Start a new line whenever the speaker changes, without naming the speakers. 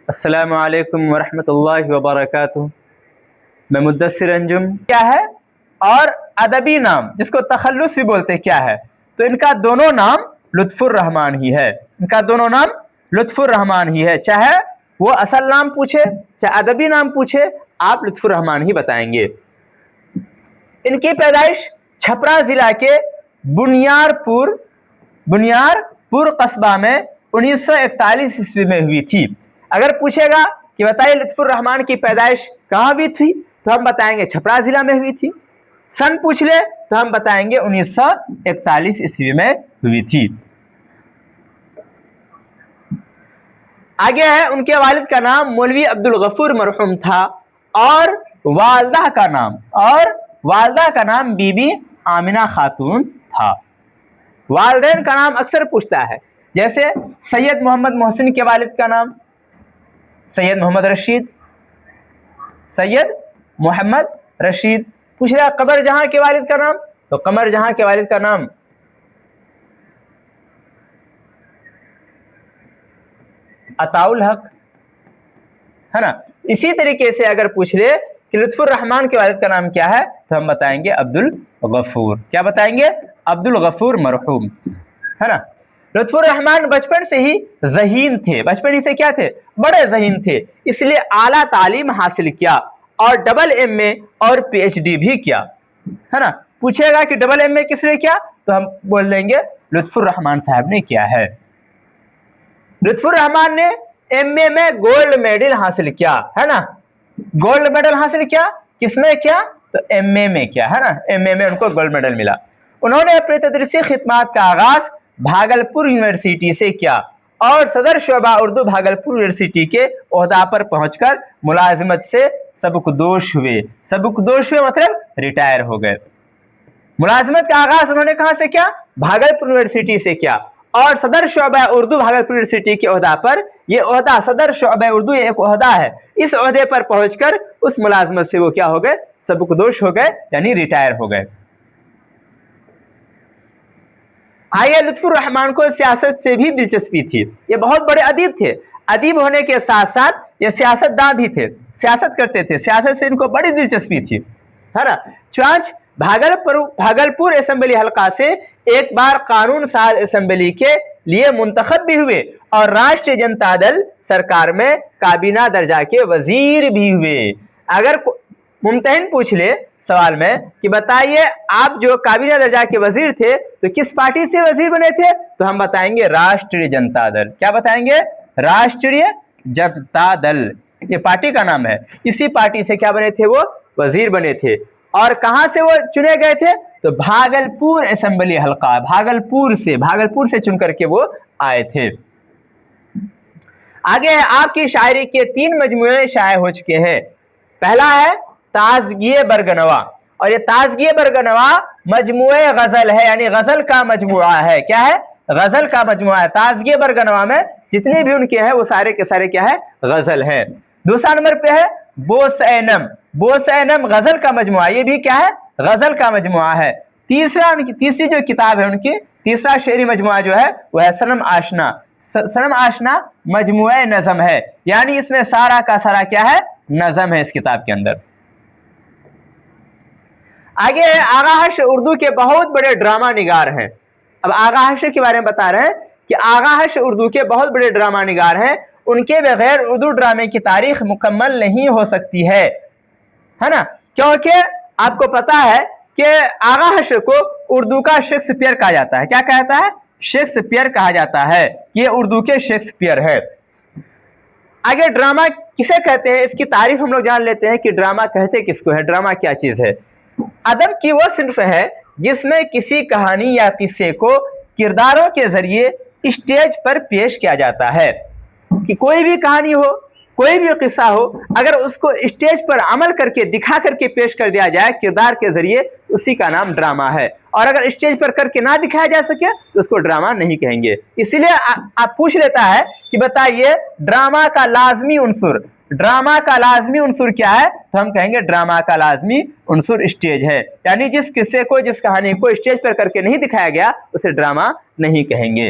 السلام علیکم ورحمۃ اللہ وبرکاتہ۔ میں مدثر انجم کیا ہے اور ادبی نام جس کو تخلص بھی بولتے کیا ہے؟ تو ان کا دونوں نام لطف الرحمان ہی ہے۔ ان کا دونوں نام لطف الرحمان ہی ہے، چاہے وہ اصل نام پوچھے چاہے ادبی نام پوچھے، آپ لطف الرحمان ہی بتائیں گے۔ ان کی پیدائش چھپرا ضلع کے بنیار پور قصبہ میں 1941 عیسوی میں ہوئی تھی۔ اگر پوچھے گا کہ بتائیے لطف الرحمان کی پیدائش کہاں ہوئی تھی تو ہم بتائیں گے چھپرا ضلع میں ہوئی تھی۔ سن پوچھ لے تو ہم بتائیں گے 1941 عیسوی میں ہوئی تھی۔ آگے ہے ان کے والد کا نام مولوی عبدالغفور مرحوم تھا اور والدہ کا نام بی بی آمنہ خاتون تھا۔ والدین کا نام اکثر پوچھتا ہے، جیسے سید محمد محسن کے والد کا نام سید محمد رشید پوچھ رہا۔ قمر جہاں کے والد کا نام تو قمر جہاں کے والد کا نام عطاء الحق ہے نا۔ اسی طریقے سے اگر پوچھ لے کہ لطف الرحمان کے والد کا نام کیا ہے تو ہم بتائیں گے عبدالغفور۔ کیا بتائیں گے؟ عبدالغفور مرحوم ہے نا۔ لطف الرحمان بچپن سے ہی ذہین تھے، بچپن ہی سے کیا تھے؟ بڑے ذہین تھے، اس لیے اعلیٰ تعلیم حاصل کیا اور ڈبل ایم اے اور پی ایچ ڈی بھی کیا ہے نا۔ پوچھے گا کہ ڈبل ایم اے کس نے کیا تو ہم بول دیں گے لطف الرحمان صاحب نے کیا ہے۔ لطف الرحمان نے ایم اے میں گولڈ میڈل حاصل کیا ہے نا۔ گولڈ میڈل حاصل کیا کس نے کیا تو ایم اے میں کیا ہے نا، ایم اے میں ان کو گولڈ میڈل ملا۔ انہوں نے اپنی تدریسی خدمات کا آغاز بھاگلپور یونیورسٹی سے کیا اور صدر شعبہ اردو بھاگلپور یونیورسٹی کے عہدہ پر پہنچ کر ملازمت سے سبکدوش ہوئے مطلب ریٹائر ہو گئے۔ ملازمت کا آغاز انہوں نے کہاں سے کیا؟ بھاگلپور یونیورسٹی سے کیا اور صدر شعبہ اردو بھاگلپور یونیورسٹی کے عہدہ پر، یہ عہدہ صدر شعبہ اردو ایک عہدہ ہے، اس عہدے پر پہنچ کر اس ملازمت سے وہ کیا ہو گئے؟ سبکدوش ہو گئے، یعنی ریٹائر ہو گئے۔ آئیے لطف الرحمان کو سیاست سے بھی دلچسپی تھی، یہ بہت بڑے ادیب تھے، ادیب ہونے کے ساتھ ساتھ یہ سیاست داں بھی تھے، سیاست کرتے تھے، سیاست سے ان کو بڑی دلچسپی تھی ہے نا۔ چنانچہ بھاگلپور اسمبلی حلقہ سے ایک بار قانون ساز اسمبلی کے لیے منتخب بھی ہوئے اور راشٹریہ جنتا دل سرکار میں کابینہ درجہ کے وزیر بھی ہوئے۔ اگر ممتحن پوچھ لے سوال میں کہ بتائیے آپ جو کابینہ درجہ کے وزیر تھے تو کس پارٹی سے وزیر بنے تھے تو ہم بتائیں گے راشٹریہ جنتا دل۔ کیا بتائیں گے؟ راشٹریہ جنتا دل، یہ پارٹی کا نام ہے، اسی پارٹی سے کیا بنے تھے؟ وہ وزیر بنے تھے۔ اور کہاں سے وہ چنے گئے تھے تو بھاگلپور اسمبلی حلقہ، بھاگلپور سے چن کر کے وہ آئے تھے۔ آگے ہے آپ کی شاعری کے 3 مجموعے شائع ہو چکے ہیں۔ پہلا ہے تازگی برگنوا، اور یہ تازگی برگنوا مجموعہ غزل ہے، یعنی غزل کا مجموعہ ہے۔ کیا ہے؟ غزل کا مجموعہ ہے۔ تازگی برگنوا میں جتنے بھی ان کے ہیں وہ سارے کے سارے کیا ہے؟ غزل ہے۔ دوسرا نمبر پہ ہے بوسینم غزل کا مجموعہ، یہ بھی کیا ہے؟ غزل کا مجموعہ ہے۔ تیسری جو کتاب ہے ان کی، تیسرا شعری مجموعہ جو ہے وہ ہے سنم آشنا مجموعہ نظم ہے، یعنی اس میں سارا کا سارا کیا ہے؟ نظم ہے اس کتاب کے اندر۔ آگے ہے آغا حشر اردو کے بہت بڑے ڈرامہ نگار ہیں۔ اب آغا حشر کے بارے میں بتا رہے ہیں کہ آغا حشر اردو کے بہت بڑے ڈرامہ نگار ہیں، ان کے بغیر اردو ڈرامے کی تاریخ مکمل نہیں ہو سکتی ہے نا، کیونکہ آپ کو پتا ہے کہ آغا حشر کو اردو کا شیکسپیئر کہا جاتا ہے۔ کیا کہتا ہے؟ شیکسپیئر کہا جاتا ہے، یہ اردو کے شیکسپیئر ہے۔ آگے ڈرامہ کسے کہتے ہیں، اس کی تعریف ہم لوگ جان لیتے ہیں کہ ڈرامہ کہتے کس کو ہے، ڈرامہ کیا چیز ہے۔ ادب کی وہ صنف ہے جس میں کسی کہانی یا قصے کو کرداروں کے ذریعے اسٹیج پر پیش کیا جاتا ہے۔ کہ کوئی بھی کہانی ہو، کوئی بھی قصہ ہو، اگر اس کو اسٹیج پر عمل کر کے دکھا کر کے پیش کر دیا جائے کردار کے ذریعے، اسی کا نام ڈرامہ ہے۔ اور اگر اسٹیج پر کر کے نہ دکھایا جا سکے تو اس کو ڈرامہ نہیں کہیں گے۔ اسی لیے آپ پوچھ لیتا ہے کہ بتائیے ڈرامہ کا لازمی عنصر کیا ہے تو ہم کہیں گے ڈرامہ کا لازمی عنصر اسٹیج ہے، یعنی جس قصے کو، جس کہانی کو اسٹیج پر کر کے نہیں دکھایا گیا اسے ڈرامہ نہیں کہیں گے۔